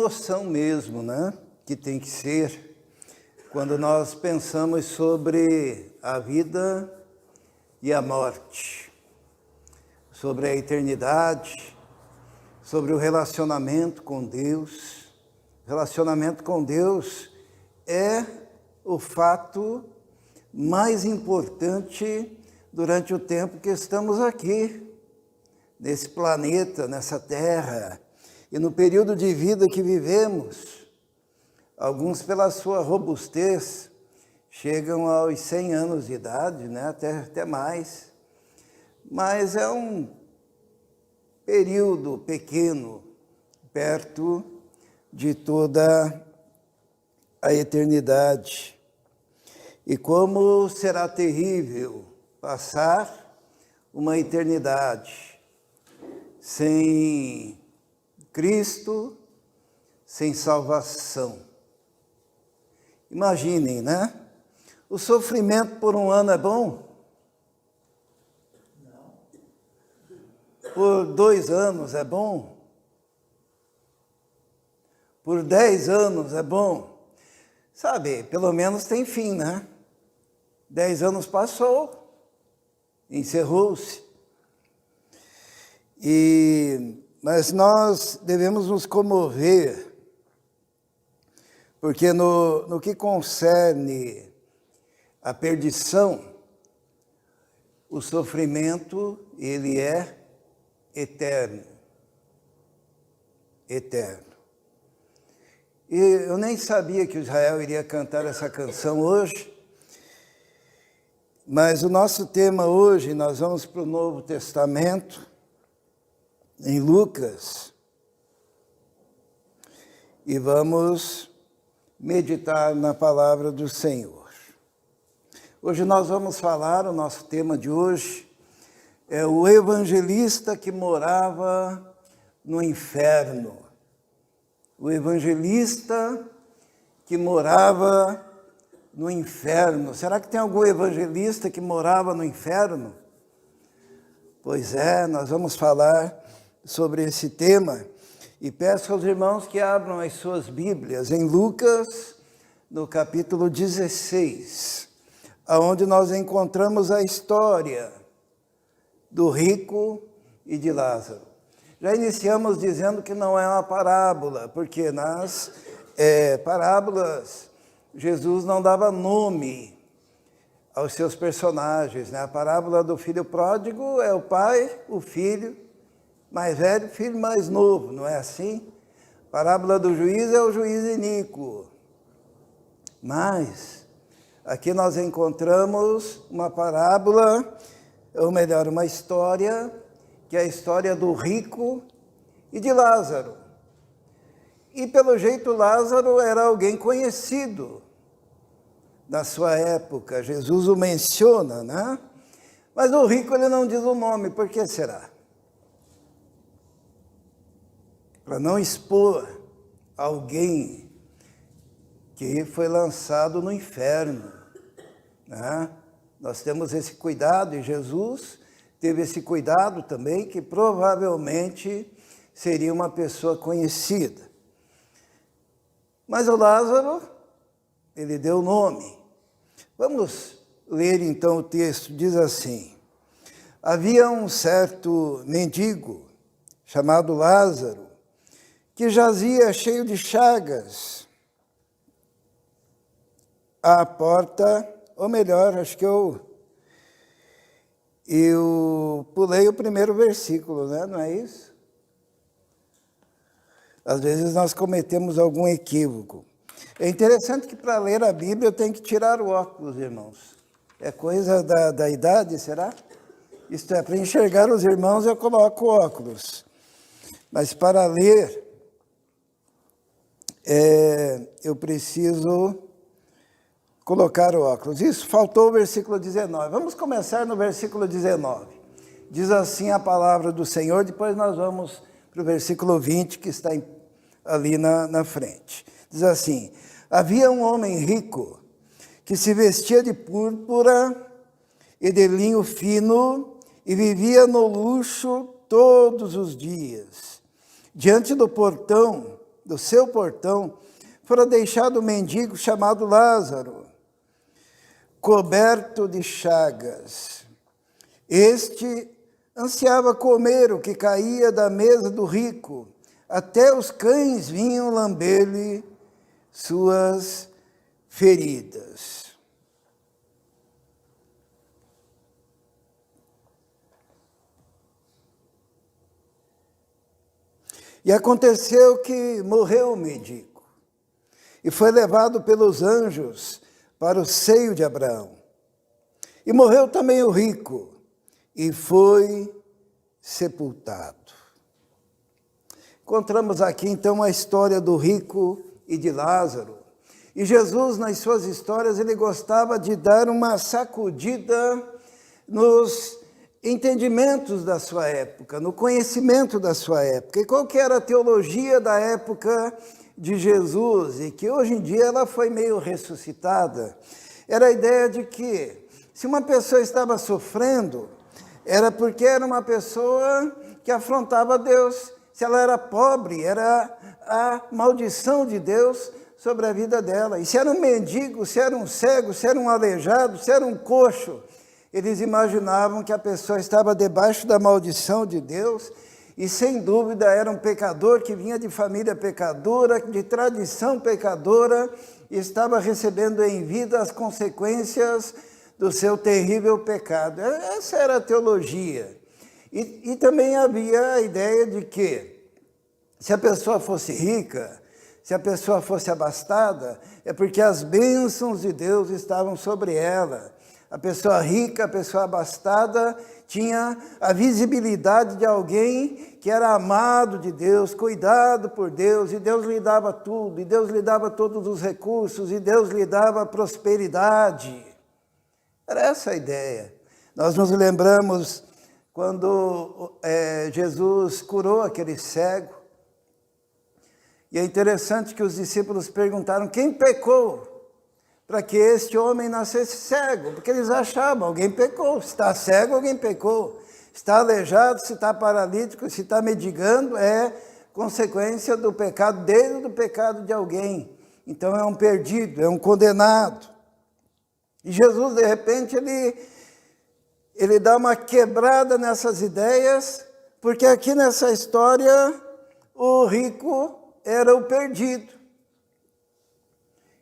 emoção mesmo, né? Que tem que ser quando nós pensamos sobre a vida e a morte, sobre a eternidade, sobre o relacionamento com Deus. O relacionamento com Deus é o fato mais importante durante o tempo que estamos aqui, nesse planeta, nessa terra, e no período de vida que vivemos. Alguns, pela sua robustez, chegam aos 100 anos de idade, né? até mais. Mas é um período pequeno, perto de toda a eternidade. E como será terrível passar uma eternidade sem Cristo, sem salvação. Imaginem, né? O sofrimento por um ano é bom? Não. Por 2 anos é bom? Por 10 anos é bom? Sabe, pelo menos tem fim, né? 10 anos passou, encerrou-se. Mas nós devemos nos comover, porque no que concerne a perdição, o sofrimento, ele é eterno. Eterno. E eu nem sabia que Israel iria cantar essa canção hoje, mas o nosso tema hoje, nós vamos para o Novo Testamento, em Lucas, e vamos meditar na palavra do Senhor. Hoje nós vamos falar, o nosso tema de hoje é o evangelista que morava no inferno. O evangelista que morava no inferno. Será que tem algum evangelista que morava no inferno? Pois é, nós vamos falar sobre esse tema. E peço aos irmãos que abram as suas Bíblias em Lucas, no capítulo 16, onde nós encontramos a história do rico e de Lázaro. Já iniciamos dizendo que não é uma parábola, porque nas parábolas Jesus não dava nome aos seus personagens, né? A parábola do filho pródigo é o pai, o filho mais velho, o filho mais novo, não é assim? A parábola do juiz é o juiz iníquo. Mas aqui nós encontramos uma parábola, ou melhor, uma história, que é a história do rico e de Lázaro. E pelo jeito Lázaro era alguém conhecido na sua época. Jesus o menciona, né? Mas o rico ele não diz o nome, por que será? Para não expor alguém que foi lançado no inferno, né? Nós temos esse cuidado e Jesus teve esse cuidado também, que provavelmente seria uma pessoa conhecida. Mas o Lázaro, ele deu nome. Vamos ler então o texto, diz assim: havia um certo mendigo, chamado Lázaro, que jazia cheio de chagas à porta, ou melhor, acho que eu pulei o primeiro versículo, né? Não é isso? Às vezes nós cometemos algum equívoco. É interessante que para ler a Bíblia eu tenho que tirar o óculos, irmãos. É coisa da idade, será? Isto é, para enxergar os irmãos eu coloco óculos. Mas para ler, eu preciso colocar o óculos. Isso, faltou o versículo 19. Vamos começar no versículo 19. Diz assim a palavra do Senhor, depois nós vamos para o versículo 20, que está ali na frente. Diz assim: havia um homem rico que se vestia de púrpura e de linho fino e vivia no luxo todos os dias. Diante do portão do seu portão, fora deixado um mendigo chamado Lázaro, coberto de chagas. Este ansiava comer o que caía da mesa do rico, até os cães vinham lamber-lhe suas feridas. E aconteceu que morreu o mendigo e foi levado pelos anjos para o seio de Abraão. E morreu também o rico e foi sepultado. Encontramos aqui então a história do rico e de Lázaro. E Jesus, nas suas histórias, ele gostava de dar uma sacudida nos entendimentos da sua época, no conhecimento da sua época. E qual que era a teologia da época de Jesus, e que hoje em dia ela foi meio ressuscitada? Era a ideia de que se uma pessoa estava sofrendo, era porque era uma pessoa que afrontava Deus. Se ela era pobre, era a maldição de Deus sobre a vida dela. E se era um mendigo, se era um cego, se era um aleijado, se era um coxo, eles imaginavam que a pessoa estava debaixo da maldição de Deus e, sem dúvida, era um pecador que vinha de família pecadora, de tradição pecadora, e estava recebendo em vida as consequências do seu terrível pecado. Essa era a teologia. E também havia a ideia de que, se a pessoa fosse rica, se a pessoa fosse abastada, é porque as bênçãos de Deus estavam sobre ela. A pessoa rica, a pessoa abastada, tinha a visibilidade de alguém que era amado de Deus, cuidado por Deus, e Deus lhe dava tudo, e Deus lhe dava todos os recursos, e Deus lhe dava prosperidade. Era essa a ideia. Nós nos lembramos quando Jesus curou aquele cego. E é interessante que os discípulos perguntaram: quem pecou para que este homem nascesse cego? Porque eles achavam, alguém pecou. Se está cego, alguém pecou. Se está aleijado, se está paralítico, se está mendigando, é consequência do pecado dele ou do pecado de alguém. Então é um perdido, é um condenado. E Jesus, de repente, ele dá uma quebrada nessas ideias, porque aqui nessa história o rico era o perdido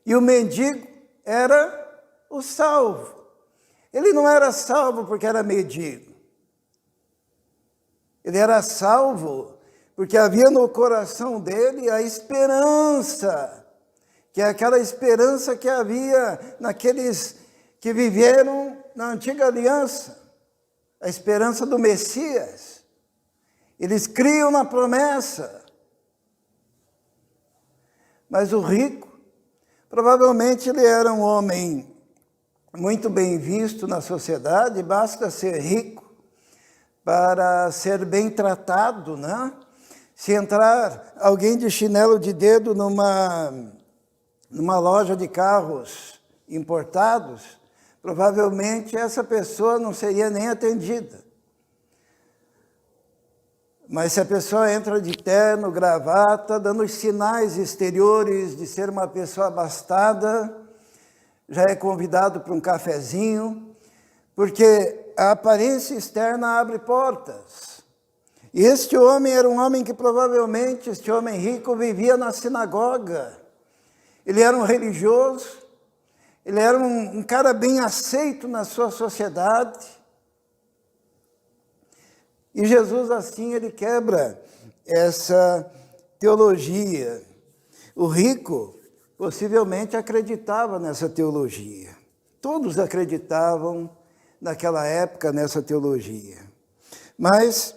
e o mendigo era o salvo. Ele não era salvo porque era mendigo. Ele era salvo porque havia no coração dele a esperança, que é aquela esperança que havia naqueles que viveram na antiga aliança, a esperança do Messias. Eles criam na promessa. Mas o rico, provavelmente ele era um homem muito bem visto na sociedade. Basta ser rico para ser bem tratado, né? Se entrar alguém de chinelo de dedo numa loja de carros importados, provavelmente essa pessoa não seria nem atendida. Mas se a pessoa entra de terno, gravata, dando os sinais exteriores de ser uma pessoa abastada, já é convidado para um cafezinho, porque a aparência externa abre portas. E este homem era um homem que provavelmente, este homem rico, vivia na sinagoga. Ele era um religioso, ele era um cara bem aceito na sua sociedade. E Jesus, assim, ele quebra essa teologia. O rico possivelmente acreditava nessa teologia. Todos acreditavam naquela época nessa teologia. Mas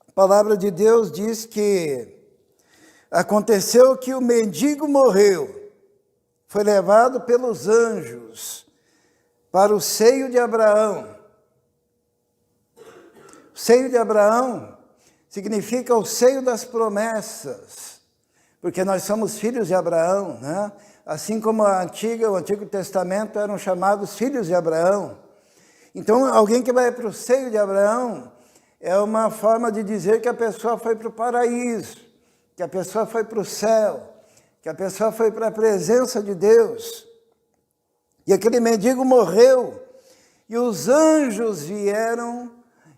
a palavra de Deus diz que aconteceu que o mendigo morreu, foi levado pelos anjos para o seio de Abraão. O seio de Abraão significa o seio das promessas, porque nós somos filhos de Abraão, né? Assim como o Antigo Testamento eram chamados filhos de Abraão. Então, alguém que vai para o seio de Abraão é uma forma de dizer que a pessoa foi para o paraíso, que a pessoa foi para o céu, que a pessoa foi para a presença de Deus. E aquele mendigo morreu, e os anjos vieram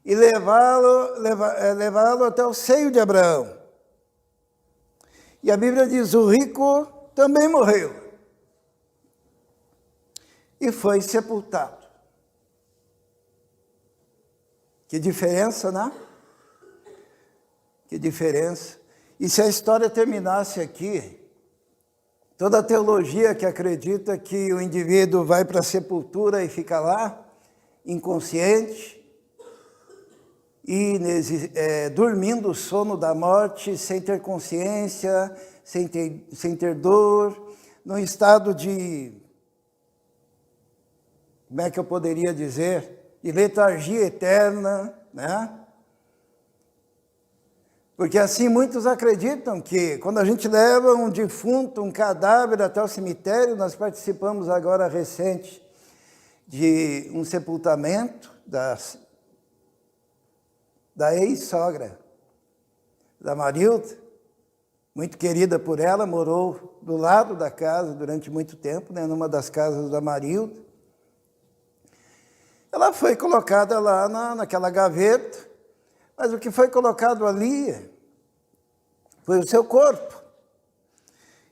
e levá-lo até o seio de Abraão. E a Bíblia diz, o rico também morreu e foi sepultado. Que diferença, né? Que diferença. E se a história terminasse aqui, toda a teologia que acredita que o indivíduo vai para a sepultura e fica lá, inconsciente, e dormindo o sono da morte, sem ter consciência, sem ter dor, num estado de, como é que eu poderia dizer, de letargia eterna, né? Porque assim muitos acreditam que quando a gente leva um defunto, um cadáver até o cemitério, nós participamos agora recente de um sepultamento da ex-sogra, da Marilda, muito querida por ela, morou do lado da casa durante muito tempo, né, numa das casas da Marilda. Ela foi colocada lá naquela gaveta, mas o que foi colocado ali foi o seu corpo.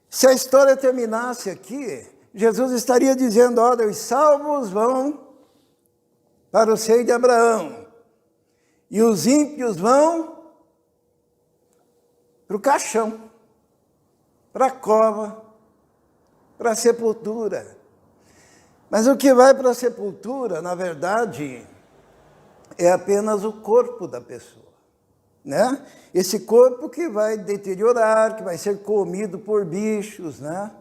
Se a história terminasse aqui, Jesus estaria dizendo, olha, os salvos vão para o seio de Abraão, e os ímpios vão para o caixão, para a cova, para a sepultura. Mas o que vai para a sepultura, na verdade, é apenas o corpo da pessoa, né? Esse corpo que vai deteriorar, que vai ser comido por bichos, né?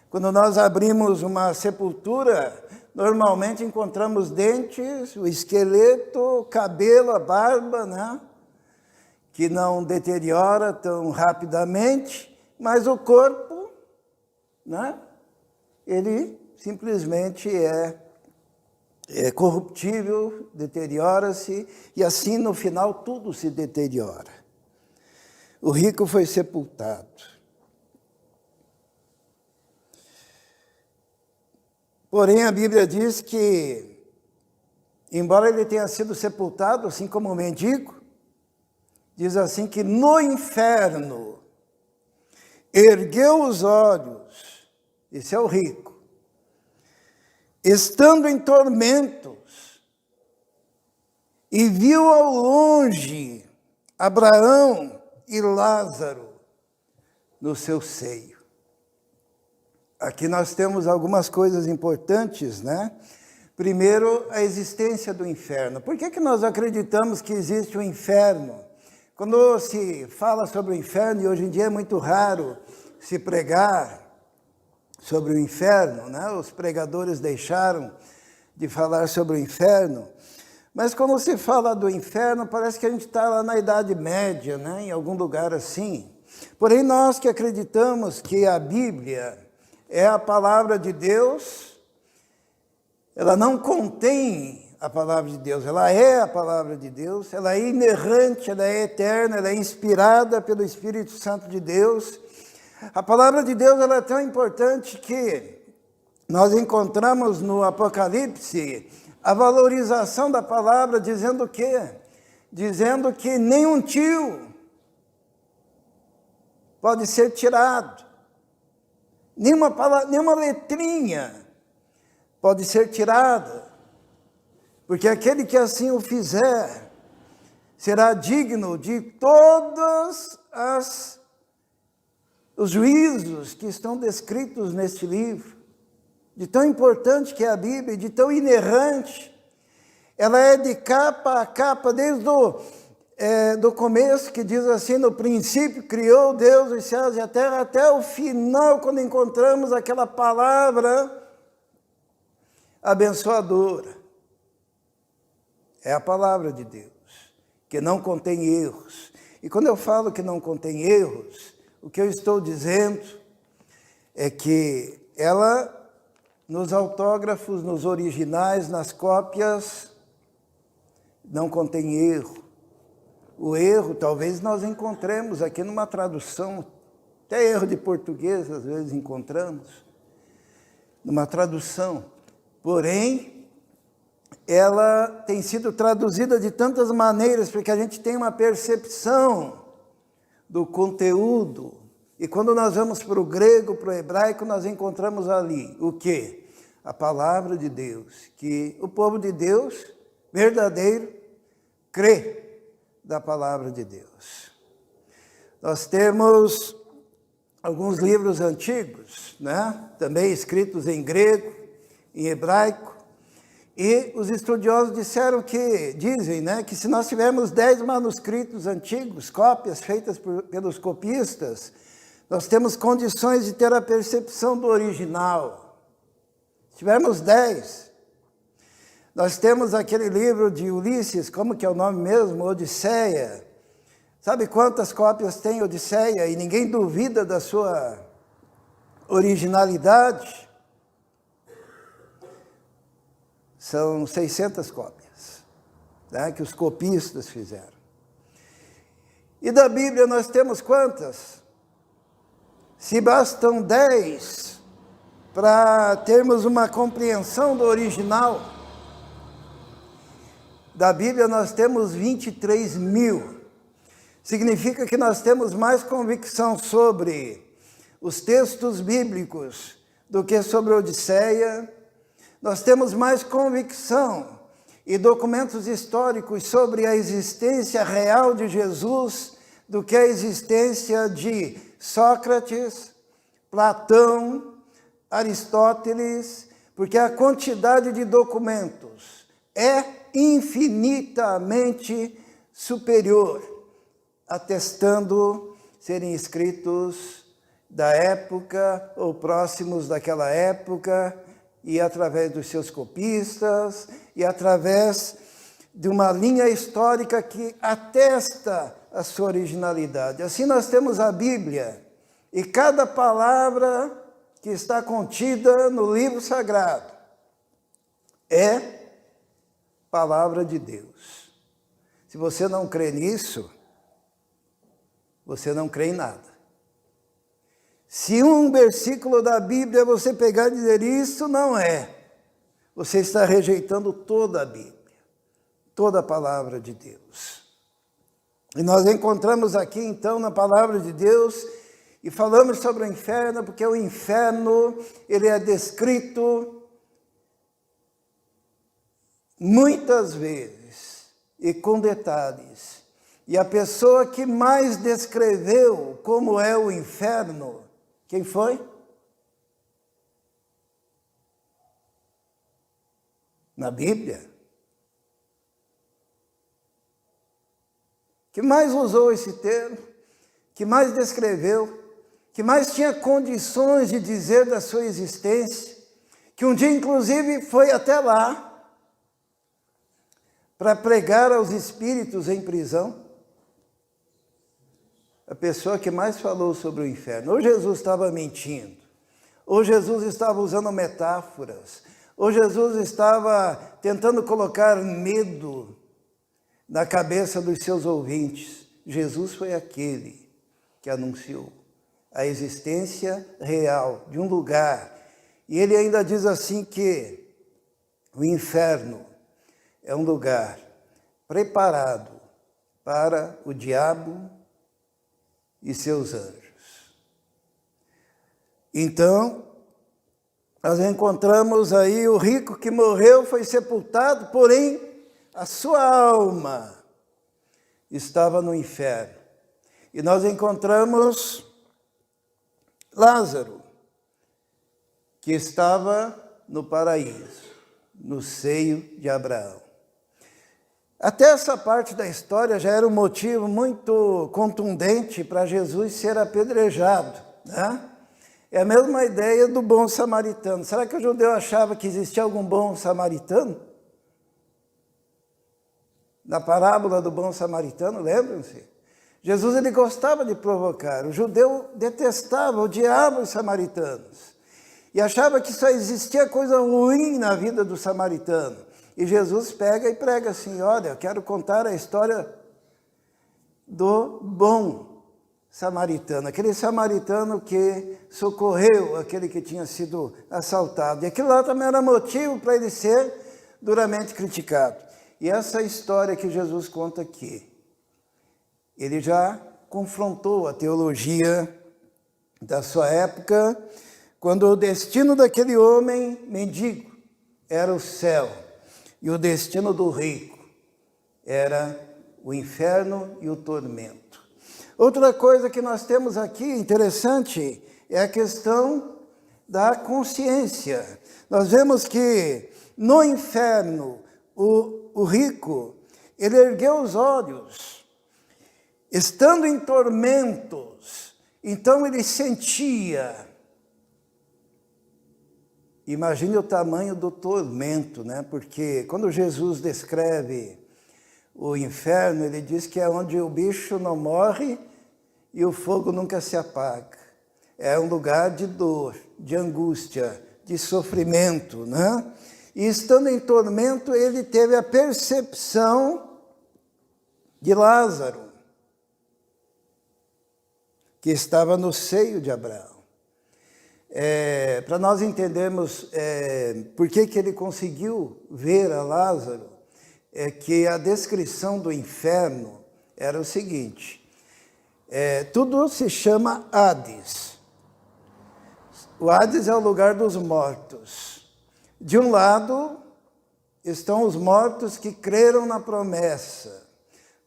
Quando nós abrimos uma sepultura, normalmente encontramos dentes, o esqueleto, o cabelo, a barba, né? Que não deteriora tão rapidamente, mas o corpo, né? Ele simplesmente é corruptível, deteriora-se, e assim no final tudo se deteriora. O rico foi sepultado. Porém, a Bíblia diz que, embora ele tenha sido sepultado, assim como o mendigo, diz assim que no inferno ergueu os olhos, esse é o rico, estando em tormentos, e viu ao longe Abraão e Lázaro no seu seio. Aqui nós temos algumas coisas importantes, né? Primeiro, a existência do inferno. Por que nós acreditamos que existe um inferno? Quando se fala sobre o inferno, e hoje em dia é muito raro se pregar sobre o inferno, né? Os pregadores deixaram de falar sobre o inferno, mas quando se fala do inferno, parece que a gente está lá na Idade Média, né? Em algum lugar assim. Porém, nós que acreditamos que a Bíblia é a palavra de Deus, ela não contém a palavra de Deus, ela é a palavra de Deus, ela é inerrante, ela é eterna, ela é inspirada pelo Espírito Santo de Deus. A palavra de Deus ela é tão importante que nós encontramos no Apocalipse a valorização da palavra, dizendo o quê? Dizendo que nenhum tio pode ser tirado, nenhuma letrinha pode ser tirada, porque aquele que assim o fizer será digno de todos os juízos que estão descritos neste livro, de tão importante que é a Bíblia, de tão inerrante. Ela é de capa a capa, desde do começo, que diz assim, no princípio criou Deus os céus e a terra, até o final, quando encontramos aquela palavra abençoadora. É a palavra de Deus, que não contém erros. E quando eu falo que não contém erros, o que eu estou dizendo é que ela, nos autógrafos, nos originais, nas cópias, não contém erro. o erro, talvez nós encontremos aqui numa tradução, até erro de português às vezes encontramos, numa tradução. Porém, ela tem sido traduzida de tantas maneiras, porque a gente tem uma percepção do conteúdo. E quando nós vamos para o grego, para o hebraico, nós encontramos ali o quê? A palavra de Deus, que o povo de Deus, verdadeiro, crê da palavra de Deus. Nós temos alguns livros antigos, né? Também escritos em grego, em hebraico, e os estudiosos dizem, né, que se nós tivermos 10 manuscritos antigos, cópias feitas pelos copistas, nós temos condições de ter a percepção do original. Se tivermos 10, nós temos aquele livro de Ulisses, como que é o nome mesmo? Odisseia. Sabe quantas cópias tem Odisseia? E ninguém duvida da sua originalidade. São 600 cópias, né, que os copistas fizeram. E da Bíblia nós temos quantas? Se bastam 10 para termos uma compreensão do original, da Bíblia nós temos 23 mil. Significa que nós temos mais convicção sobre os textos bíblicos do que sobre a Odisseia. Nós temos mais convicção e documentos históricos sobre a existência real de Jesus do que a existência de Sócrates, Platão, Aristóteles, porque a quantidade de documentos é infinitamente superior, atestando serem escritos da época ou próximos daquela época, e através dos seus copistas, e através de uma linha histórica que atesta a sua originalidade. Assim nós temos a Bíblia, e cada palavra que está contida no livro sagrado é palavra de Deus. Se você não crê nisso, você não crê em nada. Se um versículo da Bíblia você pegar e dizer isso não é, você está rejeitando toda a Bíblia, toda a palavra de Deus. E nós encontramos aqui então na palavra de Deus e falamos sobre o inferno, porque o inferno ele é descrito muitas vezes e com detalhes. E a pessoa que mais descreveu como é o inferno, quem foi? Na Bíblia. Que mais usou esse termo, que mais descreveu, que mais tinha condições de dizer da sua existência, que um dia inclusive foi até lá para pregar aos espíritos em prisão. A pessoa que mais falou sobre o inferno. Ou Jesus estava mentindo, ou Jesus estava usando metáforas, ou Jesus estava tentando colocar medo na cabeça dos seus ouvintes. Jesus foi aquele que anunciou a existência real de um lugar. E ele ainda diz assim que o inferno é um lugar preparado para o diabo e seus anjos. Então, nós encontramos aí o rico que morreu, foi sepultado, porém, a sua alma estava no inferno. E nós encontramos Lázaro, que estava no paraíso, no seio de Abraão. Até essa parte da história já era um motivo muito contundente para Jesus ser apedrejado, né? É a mesma ideia do bom samaritano. Será que o judeu achava que existia algum bom samaritano? Na parábola do bom samaritano, lembram-se? Jesus ele gostava de provocar. O judeu detestava, odiava os samaritanos. E achava que só existia coisa ruim na vida do samaritano. E Jesus pega e prega assim, olha, eu quero contar a história do bom samaritano, aquele samaritano que socorreu aquele que tinha sido assaltado. E aquilo lá também era motivo para ele ser duramente criticado. E essa história que Jesus conta aqui, ele já confrontou a teologia da sua época, quando o destino daquele homem mendigo era o céu, e o destino do rico era o inferno e o tormento. Outra coisa que nós temos aqui interessante é a questão da consciência. Nós vemos que no inferno o rico, ele ergueu os olhos, estando em tormentos, então ele sentia. Imagine o tamanho do tormento, né? Porque quando Jesus descreve o inferno, ele diz que é onde o bicho não morre e o fogo nunca se apaga. É um lugar de dor, de angústia, de sofrimento, né? E estando em tormento, ele teve a percepção de Lázaro, que estava no seio de Abraão. Para nós entendermos por que ele conseguiu ver a Lázaro, é que a descrição do inferno era o seguinte: tudo se chama Hades. O Hades é o lugar dos mortos. De um lado estão os mortos que creram na promessa.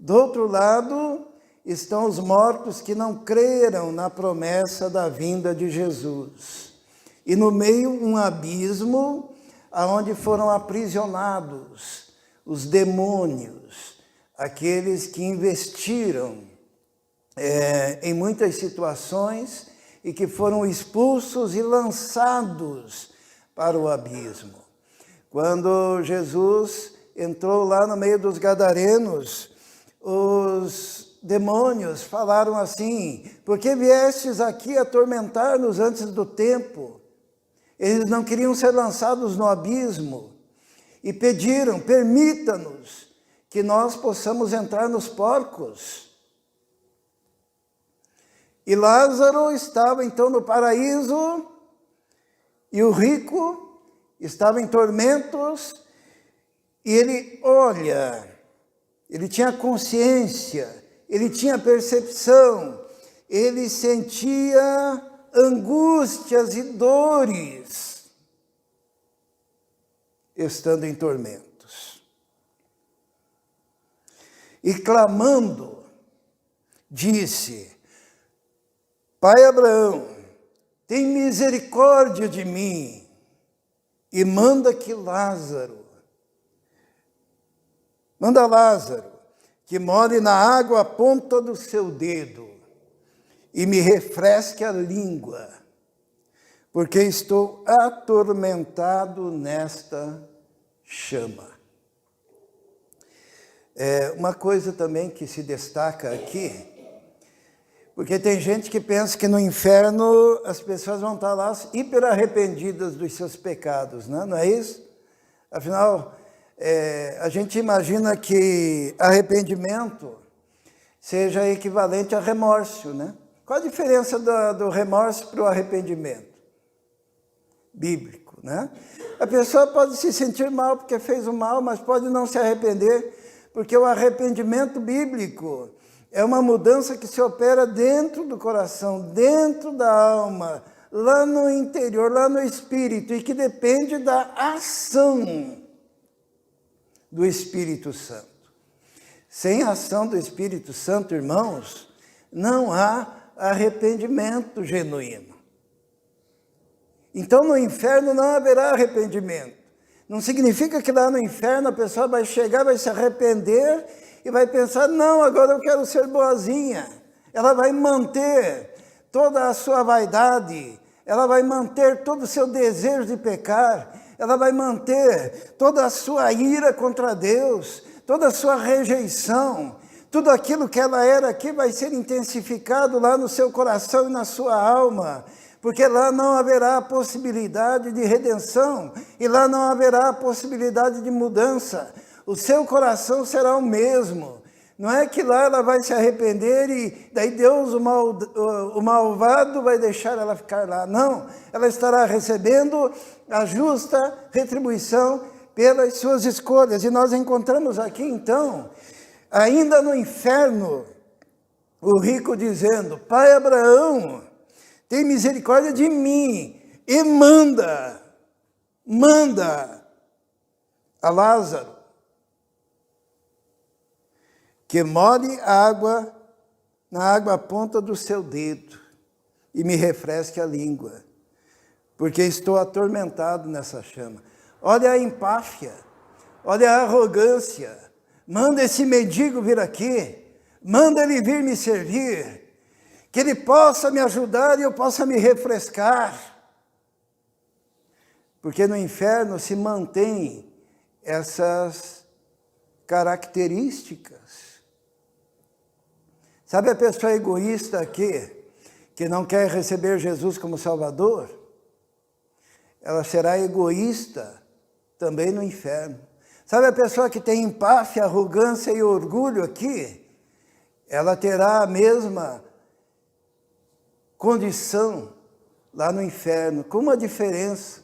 Do outro lado estão os mortos que não creram na promessa da vinda de Jesus. E no meio um abismo aonde foram aprisionados os demônios, aqueles que investiram em muitas situações e que foram expulsos e lançados para o abismo. Quando Jesus entrou lá no meio dos gadarenos, os demônios falaram assim: por que viestes aqui atormentar-nos antes do tempo? Eles não queriam ser lançados no abismo e pediram: permita-nos que nós possamos entrar nos porcos. E Lázaro estava então no paraíso e o rico estava em tormentos, e ele olha, ele tinha consciência, ele tinha percepção, ele sentia angústias e dores, estando em tormentos. E clamando, disse: Pai Abraão, tem misericórdia de mim e manda Lázaro, que molhe na água a ponta do seu dedo e me refresque a língua, porque estou atormentado nesta chama. Uma coisa também que se destaca aqui, porque tem gente que pensa que no inferno as pessoas vão estar lá hiper arrependidas dos seus pecados, né? Não é isso? Afinal, a gente imagina que arrependimento seja equivalente a remorso, né? Qual a diferença do remorso para o arrependimento? Bíblico, né? A pessoa pode se sentir mal porque fez o mal, mas pode não se arrepender, porque o arrependimento bíblico é uma mudança que se opera dentro do coração, dentro da alma, lá no interior, lá no espírito, e que depende da ação do Espírito Santo. Sem a ação do Espírito Santo, irmãos, não há arrependimento genuíno. Então, no inferno não haverá arrependimento. Não significa que lá no inferno a pessoa vai chegar, vai se arrepender e vai pensar: não, agora eu quero ser boazinha. Ela vai manter toda a sua vaidade, ela vai manter todo o seu desejo de pecar, ela vai manter toda a sua ira contra Deus, toda a sua rejeição, tudo aquilo que ela era aqui vai ser intensificado lá no seu coração e na sua alma, porque lá não haverá possibilidade de redenção e lá não haverá possibilidade de mudança. O seu coração será o mesmo, Não é que lá ela vai se arrepender e daí Deus, o malvado, vai deixar ela ficar lá. Não, ela estará recebendo a justa retribuição pelas suas escolhas. E nós encontramos aqui, então, ainda no inferno, o rico dizendo: Pai Abraão, tem misericórdia de mim e manda a Lázaro que molhe na água a ponta do seu dedo e me refresque a língua, porque estou atormentado nessa chama. Olha a empáfia, olha a arrogância. Manda esse mendigo vir aqui, manda ele vir me servir, que ele possa me ajudar e eu possa me refrescar. Porque no inferno se mantém essas características. Sabe a pessoa egoísta aqui, que não quer receber Jesus como Salvador? Ela será egoísta também no inferno. Sabe a pessoa que tem empáfia, arrogância e orgulho aqui? Ela terá a mesma condição lá no inferno, com uma diferença: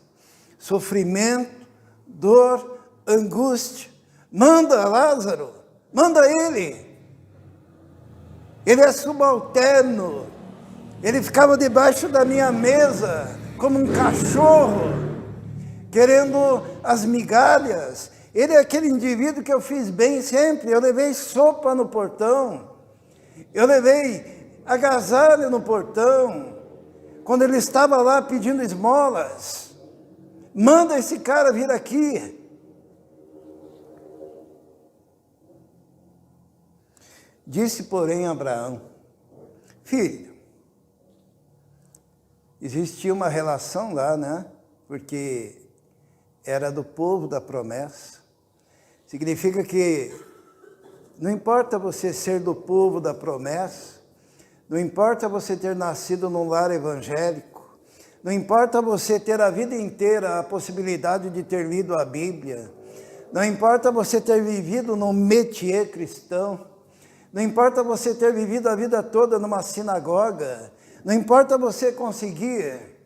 sofrimento, dor, angústia. Manda Lázaro, manda ele. Ele é subalterno, ele ficava debaixo da minha mesa, como um cachorro, querendo as migalhas. Ele é aquele indivíduo que eu fiz bem sempre, eu levei sopa no portão, eu levei agasalho no portão, quando ele estava lá pedindo esmolas. Manda esse cara vir aqui. Disse, porém, Abraão: filho, existia uma relação lá, né? Porque era do povo da promessa. Significa que não importa você ser do povo da promessa, não importa você ter nascido num lar evangélico, não importa você ter a vida inteira a possibilidade de ter lido a Bíblia, não importa você ter vivido num métier cristão, não importa você ter vivido a vida toda numa sinagoga, não importa você conseguir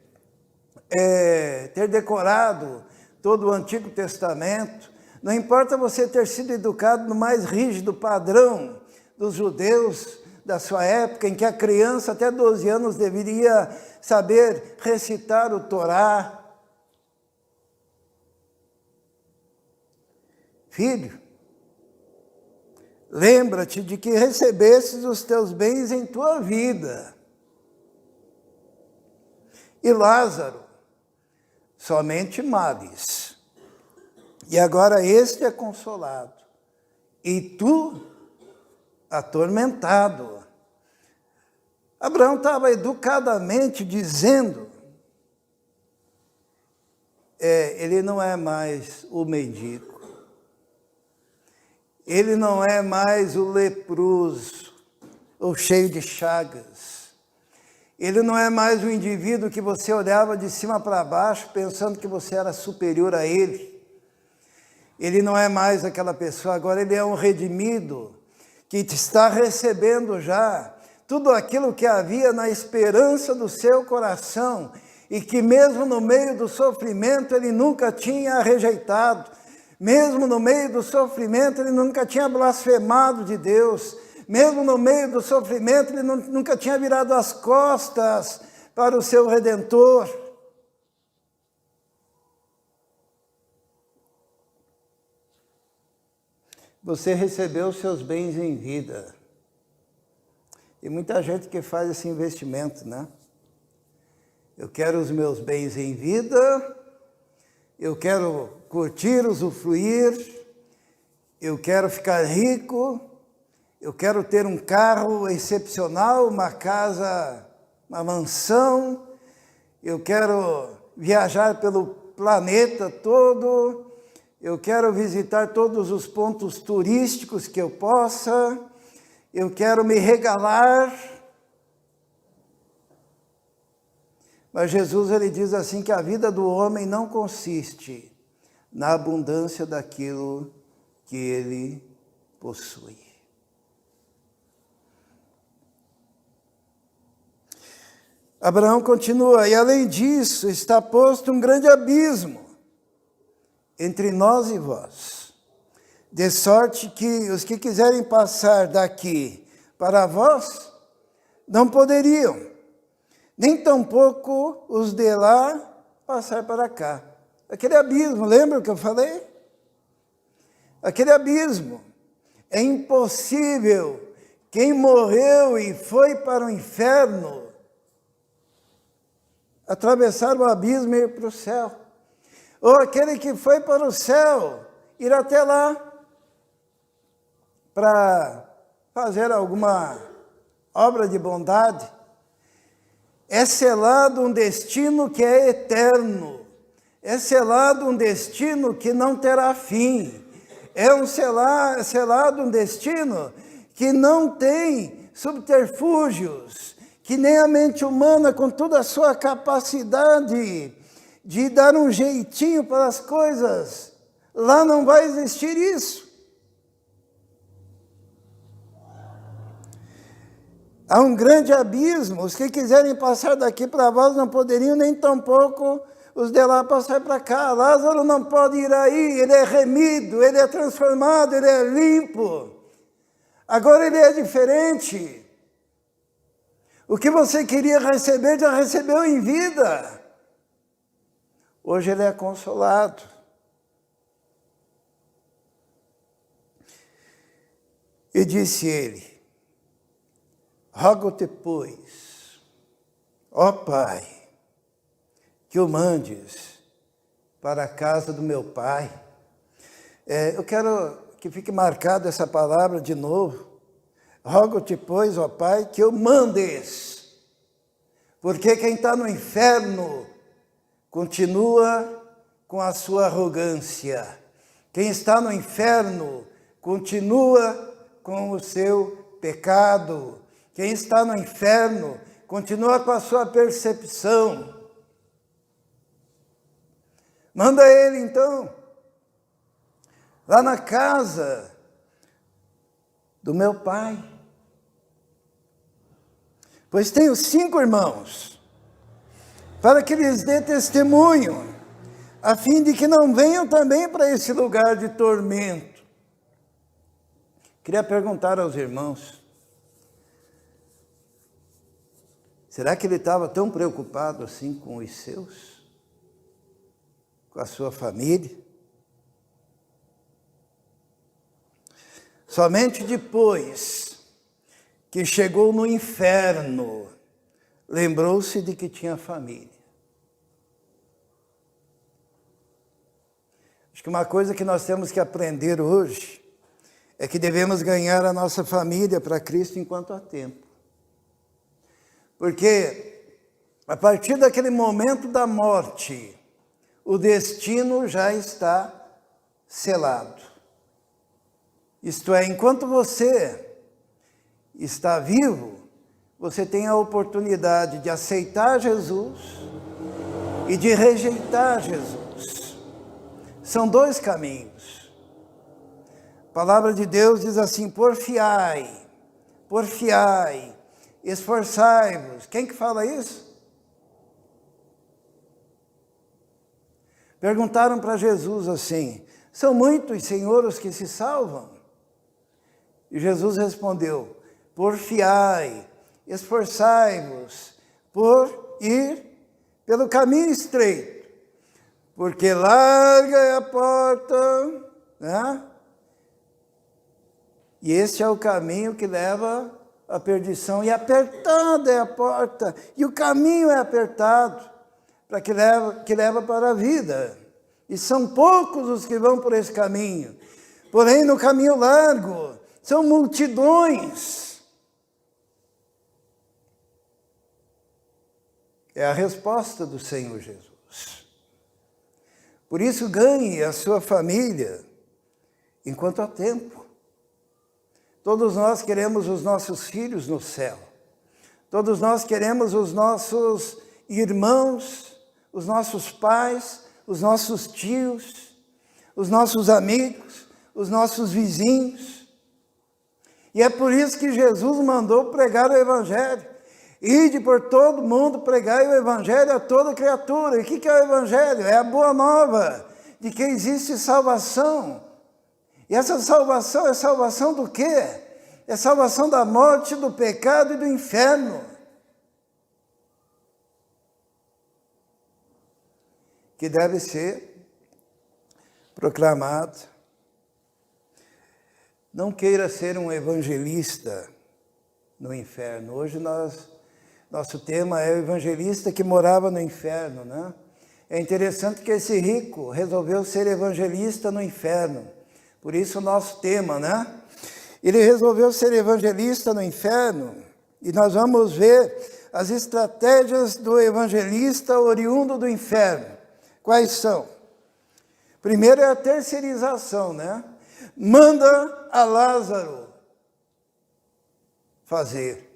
ter decorado todo o Antigo Testamento, não importa você ter sido educado no mais rígido padrão dos judeus da sua época, em que a criança até 12 anos deveria saber recitar o Torá. Filho, lembra-te de que recebestes os teus bens em tua vida. E Lázaro, somente males. E agora este é consolado. E tu, atormentado. Abraão estava educadamente dizendo, ele não é mais o mendigo. Ele não é mais o leproso, ou cheio de chagas. Ele não é mais o indivíduo que você olhava de cima para baixo, pensando que você era superior a ele. Ele não é mais aquela pessoa, agora ele é um redimido, que está recebendo já tudo aquilo que havia na esperança do seu coração, e que mesmo no meio do sofrimento ele nunca tinha rejeitado. Mesmo no meio do sofrimento, ele nunca tinha blasfemado de Deus. Mesmo no meio do sofrimento, ele nunca tinha virado as costas para o seu Redentor. Você recebeu os seus bens em vida. E muita gente que faz esse investimento, né? Eu quero os meus bens em vida, eu quero curtir, usufruir, eu quero ficar rico, eu quero ter um carro excepcional, uma casa, uma mansão, eu quero viajar pelo planeta todo, eu quero visitar todos os pontos turísticos que eu possa, eu quero me regalar. Mas Jesus, ele diz assim que a vida do homem não consiste na abundância daquilo que ele possui. Abraão continua, e além disso está posto um grande abismo entre nós e vós, de sorte que os que quiserem passar daqui para vós, não poderiam, nem tampouco os de lá passar para cá. Aquele abismo, lembra o que eu falei? Aquele abismo, é impossível quem morreu e foi para o inferno atravessar o abismo e ir para o céu. Ou aquele que foi para o céu, ir até lá para fazer alguma obra de bondade. É selado um destino que é eterno. É selado um destino que não terá fim. É selado um destino que não tem subterfúgios, que nem a mente humana, com toda a sua capacidade de dar um jeitinho para as coisas, lá não vai existir isso. Há um grande abismo, os que quiserem passar daqui para vós não poderiam, nem tampouco os de lá passar para cá. Lázaro não pode ir aí, ele é remido, ele é transformado, ele é limpo. Agora ele é diferente. O que você queria receber, já recebeu em vida. Hoje ele é consolado. E disse ele, rogo-te, pois, ó Pai, que o mandes para a casa do meu pai. Eu quero que fique marcado essa palavra de novo. Rogo-te, pois, ó Pai, que o mandes, porque quem está no inferno continua com a sua arrogância. Quem está no inferno continua com o seu pecado. Quem está no inferno continua com a sua percepção. Manda ele, então, lá na casa do meu pai. Pois tenho 5 irmãos, para que lhes dê testemunho, a fim de que não venham também para esse lugar de tormento. Queria perguntar aos irmãos, será que ele estava tão preocupado assim com os seus? Com a sua família? Somente depois que chegou no inferno, lembrou-se de que tinha família. Acho que uma coisa que nós temos que aprender hoje é que devemos ganhar a nossa família para Cristo enquanto há tempo. Porque a partir daquele momento da morte, o destino já está selado. Isto é, enquanto você está vivo, você tem a oportunidade de aceitar Jesus e de rejeitar Jesus. São 2 caminhos. A palavra de Deus diz assim, porfiai, esforçai-vos. Quem que fala isso? Perguntaram para Jesus assim, são muitos, Senhor, os que se salvam? E Jesus respondeu, porfiai, esforçai-vos por ir pelo caminho estreito, porque larga é a porta, né? E este é o caminho que leva à perdição, e apertada é a porta, e o caminho é apertado, para que leva para a vida. E são poucos os que vão por esse caminho. Porém, no caminho largo, são multidões. É a resposta do Senhor Jesus. Por isso, ganhe a sua família enquanto há tempo. Todos nós queremos os nossos filhos no céu. Todos nós queremos os nossos irmãos, os nossos pais, os nossos tios, os nossos amigos, os nossos vizinhos. E é por isso que Jesus mandou pregar o Evangelho. Ide por todo mundo, pregai o evangelho a toda criatura. E o que é o evangelho? É a boa nova de que existe salvação. E essa salvação é salvação do quê? É salvação da morte, do pecado e do inferno. Que deve ser proclamado. Não queira ser um evangelista no inferno. Hoje nosso tema é o evangelista que morava no inferno, né? É interessante que esse rico resolveu ser evangelista no inferno. Por isso o nosso tema, né? Ele resolveu ser evangelista no inferno e nós vamos ver as estratégias do evangelista oriundo do inferno. Quais são? Primeiro é a terceirização, né? Manda a Lázaro fazer.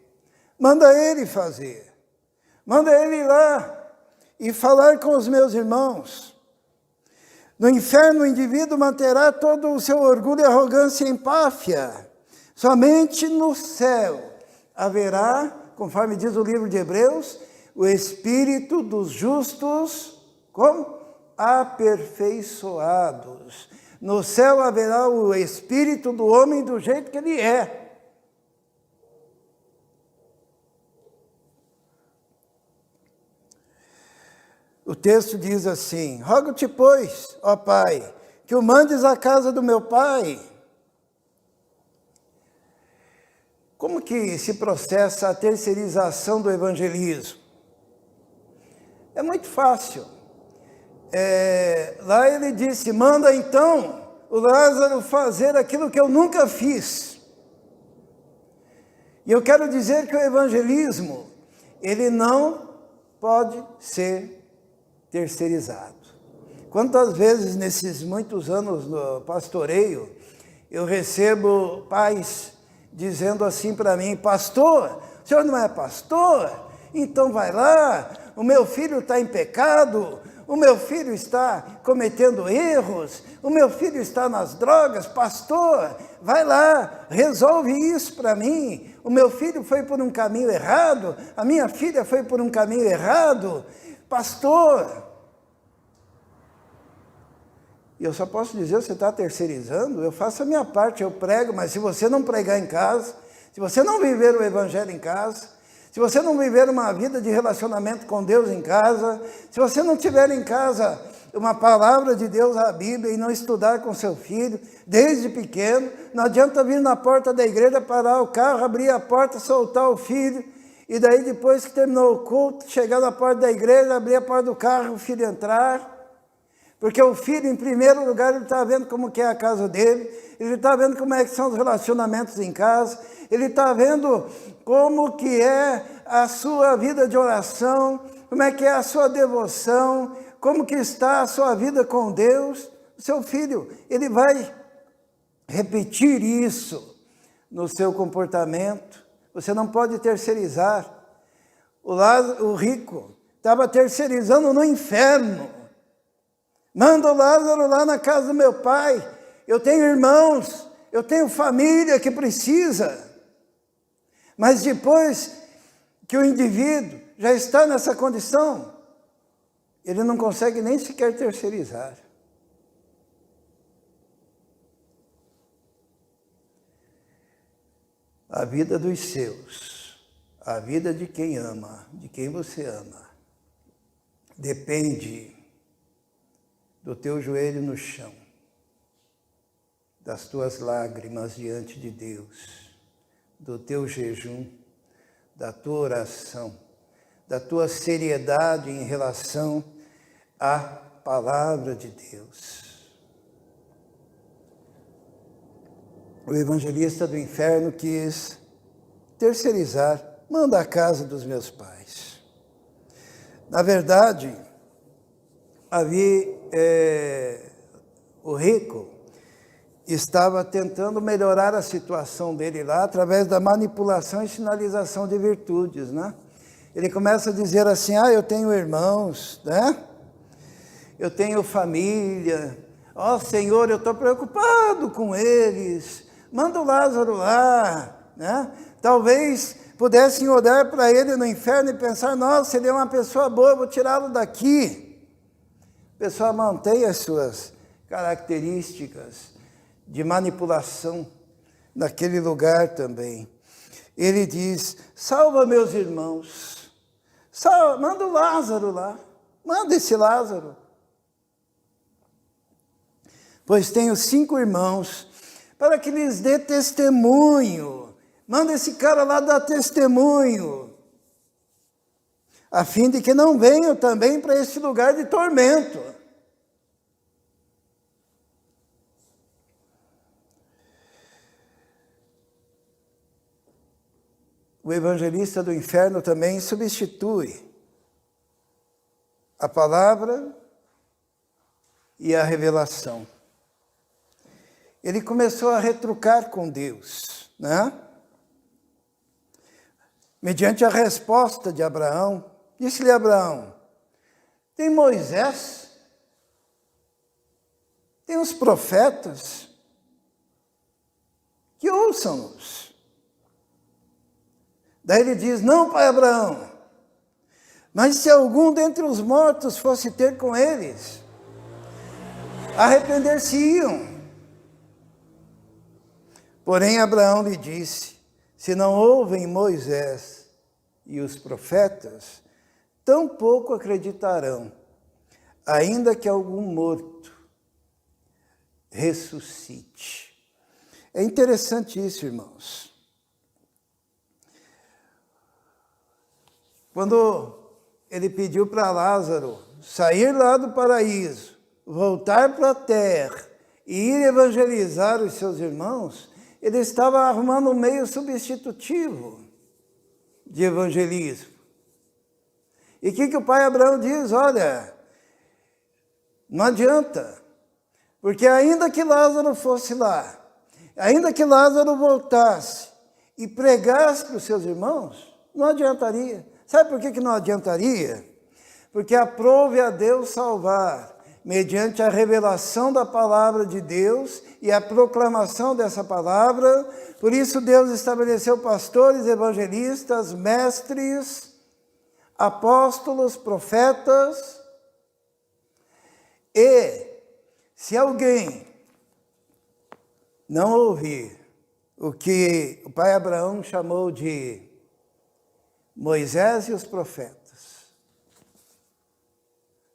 Manda ele fazer. Manda ele ir lá e falar com os meus irmãos. No inferno o indivíduo manterá todo o seu orgulho, arrogância e empáfia. Somente no céu haverá, conforme diz o livro de Hebreus, o espírito dos justos, como? Aperfeiçoados. No céu haverá o espírito do homem do jeito que ele é. O texto diz assim: rogo-te, pois, ó Pai, que o mandes à casa do meu pai. Como que se processa a terceirização do evangelismo? É muito fácil. Lá ele disse, manda então o Lázaro fazer aquilo que eu nunca fiz. E eu quero dizer que o evangelismo, ele não pode ser terceirizado. Quantas vezes nesses muitos anos no pastoreio, eu recebo pais dizendo assim para mim, pastor, o senhor não é pastor? Então vai lá, o meu filho está em pecado, o meu filho está cometendo erros, o meu filho está nas drogas, pastor, vai lá, resolve isso para mim, o meu filho foi por um caminho errado, a minha filha foi por um caminho errado, pastor. E eu só posso dizer, você está terceirizando? Eu faço a minha parte, eu prego, mas se você não pregar em casa, se você não viver o evangelho em casa, se você não viver uma vida de relacionamento com Deus em casa, se você não tiver em casa uma palavra de Deus, a Bíblia, e não estudar com seu filho, desde pequeno, não adianta vir na porta da igreja, parar o carro, abrir a porta, soltar o filho, e daí depois que terminou o culto, chegar na porta da igreja, abrir a porta do carro, o filho entrar. Porque o filho, em primeiro lugar, ele está vendo como que é a casa dele, ele está vendo como é que são os relacionamentos em casa, ele está vendo como que é a sua vida de oração, como é que é a sua devoção, como que está a sua vida com Deus. O seu filho, ele vai repetir isso no seu comportamento. Você não pode terceirizar. O rico estava terceirizando no inferno. Manda o Lázaro lá na casa do meu pai. Eu tenho irmãos, eu tenho família que precisa. Mas depois que o indivíduo já está nessa condição, ele não consegue nem sequer terceirizar. A vida dos seus, a vida de quem ama, de quem você ama, depende do teu joelho no chão, das tuas lágrimas diante de Deus, do teu jejum, da tua oração, da tua seriedade em relação à palavra de Deus. O evangelista do inferno quis terceirizar, manda a casa dos meus pais. Na verdade, o rico estava tentando melhorar a situação dele lá através da manipulação e sinalização de virtudes, né? Ele começa a dizer assim, eu tenho irmãos, né? Eu tenho família, Senhor, eu estou preocupado com eles, manda o Lázaro lá, né? Talvez pudessem olhar para ele no inferno e pensar, nossa, ele é uma pessoa boa, vou tirá-lo daqui. A pessoa mantém as suas características de manipulação naquele lugar também. Ele diz, salva meus irmãos, manda o Lázaro lá, manda esse Lázaro. Pois tenho 5 irmãos, para que lhes dê testemunho. Manda esse cara lá dar testemunho, a fim de que não venham também para esse lugar de tormento. O evangelista do inferno também substitui a palavra e a revelação. Ele começou a retrucar com Deus, né? Mediante a resposta de Abraão, disse-lhe Abraão, tem Moisés, tem os profetas, que ouçam-nos. Daí ele diz, não, pai Abraão, mas se algum dentre os mortos fosse ter com eles, arrepender-se-iam. Porém, Abraão lhe disse, se não ouvem Moisés e os profetas, tampouco acreditarão, ainda que algum morto ressuscite. É interessante isso, irmãos. Quando ele pediu para Lázaro sair lá do paraíso, voltar para a terra e ir evangelizar os seus irmãos, ele estava arrumando um meio substitutivo de evangelismo. E o que o pai Abraão diz? Olha, não adianta, porque ainda que Lázaro fosse lá, ainda que Lázaro voltasse e pregasse para os seus irmãos, não adiantaria. Sabe por que não adiantaria? Porque aprove a Deus salvar, mediante a revelação da palavra de Deus e a proclamação dessa palavra. Por isso Deus estabeleceu pastores, evangelistas, mestres, apóstolos, profetas. E se alguém não ouvir o que o pai Abraão chamou de Moisés e os profetas,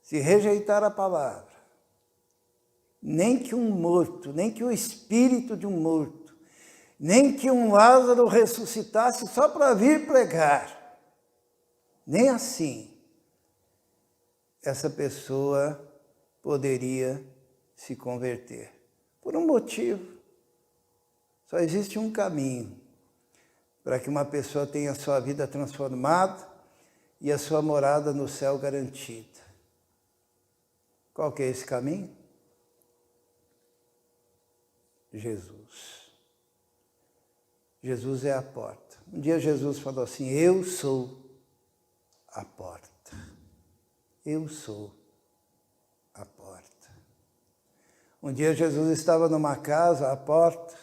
se rejeitar a palavra, nem que um morto, nem que o espírito de um morto, nem que um Lázaro ressuscitasse só para vir pregar, nem assim essa pessoa poderia se converter. Por um motivo, só existe um caminho para que uma pessoa tenha a sua vida transformada e a sua morada no céu garantida. Qual que é esse caminho? Jesus. Jesus é a porta. Um dia Jesus falou assim, eu sou a porta. Eu sou a porta. Um dia Jesus estava numa casa, à porta,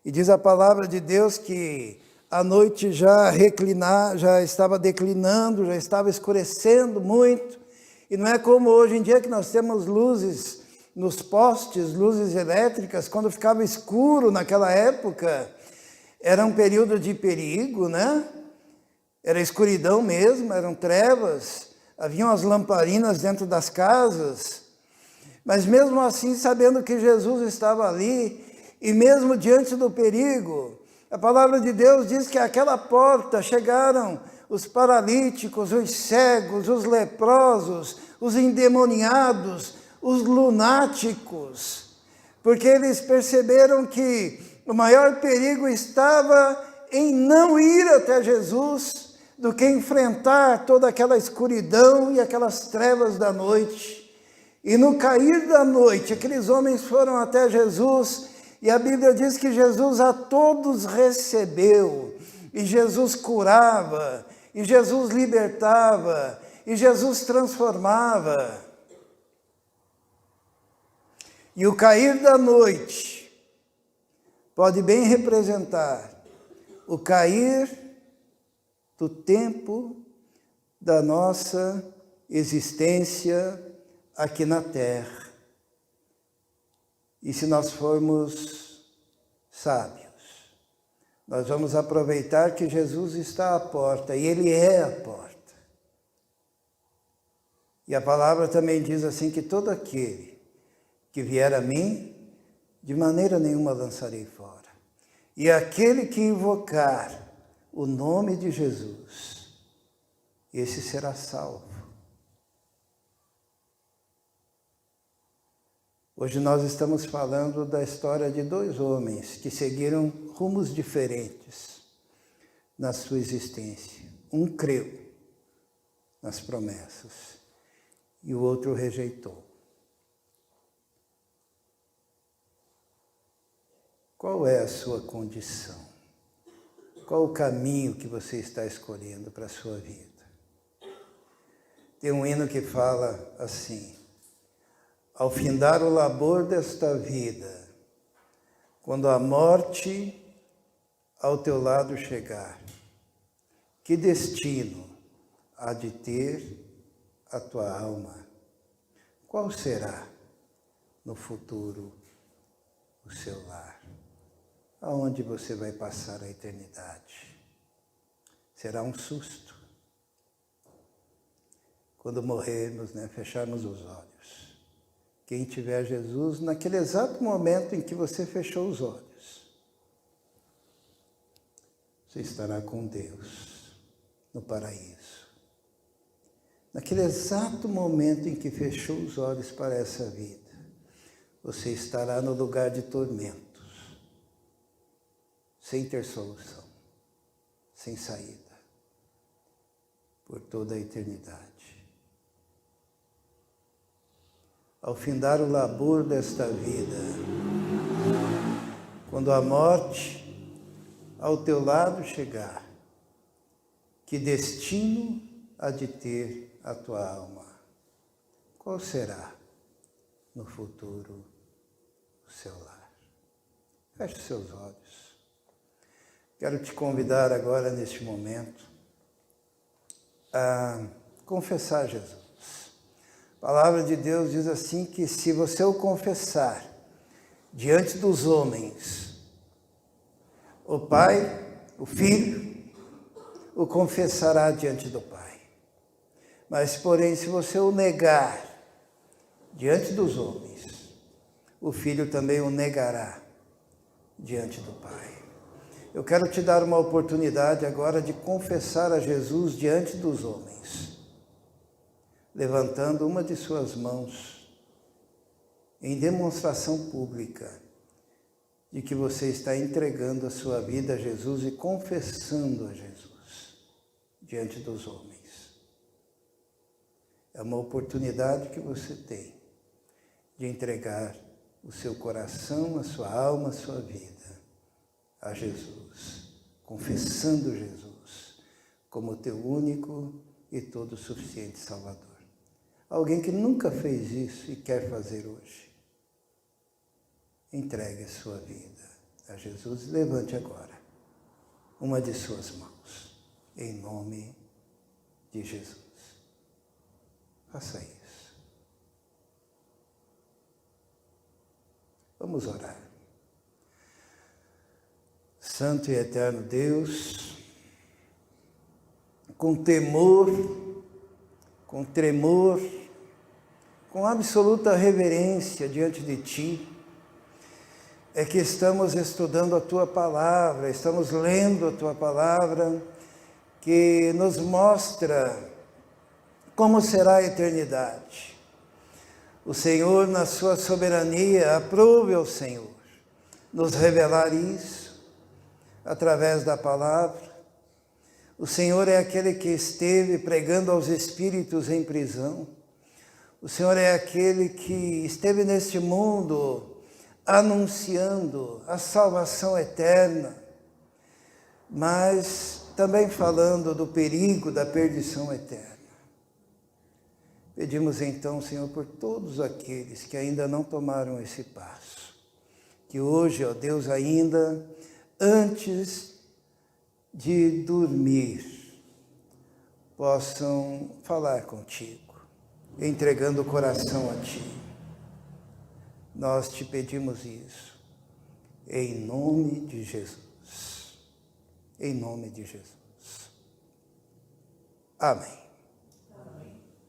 e diz a palavra de Deus que a noite já estava declinando, já estava escurecendo muito. E não é como hoje em dia que nós temos luzes nos postes, luzes elétricas. Quando ficava escuro naquela época, era um período de perigo, né? Era escuridão mesmo, eram trevas. Haviam as lamparinas dentro das casas. Mas mesmo assim, sabendo que Jesus estava ali, e mesmo diante do perigo, a palavra de Deus diz que àquela porta chegaram os paralíticos, os cegos, os leprosos, os endemoniados, os lunáticos, porque eles perceberam que o maior perigo estava em não ir até Jesus do que enfrentar toda aquela escuridão e aquelas trevas da noite. E no cair da noite, aqueles homens foram até Jesus, e a Bíblia diz que Jesus a todos recebeu, e Jesus curava, e Jesus libertava, e Jesus transformava. E o cair da noite pode bem representar o cair do tempo da nossa existência aqui na Terra. E se nós formos sábios, nós vamos aproveitar que Jesus está à porta, e Ele é a porta. E a palavra também diz assim, que todo aquele que vier a mim, de maneira nenhuma lançarei fora. E aquele que invocar o nome de Jesus, esse será salvo. Hoje nós estamos falando da história de dois homens que seguiram rumos diferentes na sua existência. Um creu nas promessas e o outro rejeitou. Qual é a sua condição? Qual o caminho que você está escolhendo para a sua vida? Tem um hino que fala assim: ao findar o labor desta vida, quando a morte ao teu lado chegar, que destino há de ter a tua alma? Qual será no futuro o seu lar? Aonde você vai passar a eternidade? Será um susto. Quando morrermos, fecharmos os olhos. Quem tiver Jesus, naquele exato momento em que você fechou os olhos, você estará com Deus no paraíso. Naquele exato momento em que fechou os olhos para essa vida, você estará no lugar de tormentos, sem ter solução, sem saída, por toda a eternidade. Ao findar o labor desta vida, quando a morte ao teu lado chegar, que destino há de ter a tua alma? Qual será no futuro o seu lar? Feche os seus olhos. Quero te convidar agora, neste momento, a confessar Jesus. A palavra de Deus diz assim, que se você o confessar diante dos homens, o Pai, o Filho, o confessará diante do Pai. Mas, porém, se você o negar diante dos homens, o Filho também o negará diante do Pai. Eu quero te dar uma oportunidade agora de confessar a Jesus diante dos homens, levantando uma de suas mãos em demonstração pública de que você está entregando a sua vida a Jesus e confessando a Jesus diante dos homens. É uma oportunidade que você tem de entregar o seu coração, a sua alma, a sua vida a Jesus, confessando Jesus como teu único e todo suficiente Salvador. Alguém que nunca fez isso e quer fazer hoje, entregue a sua vida a Jesus. Levante agora uma de suas mãos, em nome de Jesus. Faça isso. Vamos orar. Santo e eterno Deus, com temor, com tremor, com absoluta reverência diante de Ti, é que estamos estudando a Tua Palavra, estamos lendo a Tua Palavra, que nos mostra como será a eternidade. O Senhor, na sua soberania, aprove ao Senhor nos revelar isso através da palavra. O Senhor é aquele que esteve pregando aos espíritos em prisão. O Senhor é aquele que esteve neste mundo anunciando a salvação eterna, mas também falando do perigo da perdição eterna. Pedimos então, Senhor, por todos aqueles que ainda não tomaram esse passo, que hoje, ó Deus, ainda antes de dormir, possam falar contigo, entregando o coração a Ti. Nós te pedimos isso, em nome de Jesus. Em nome de Jesus. Amém.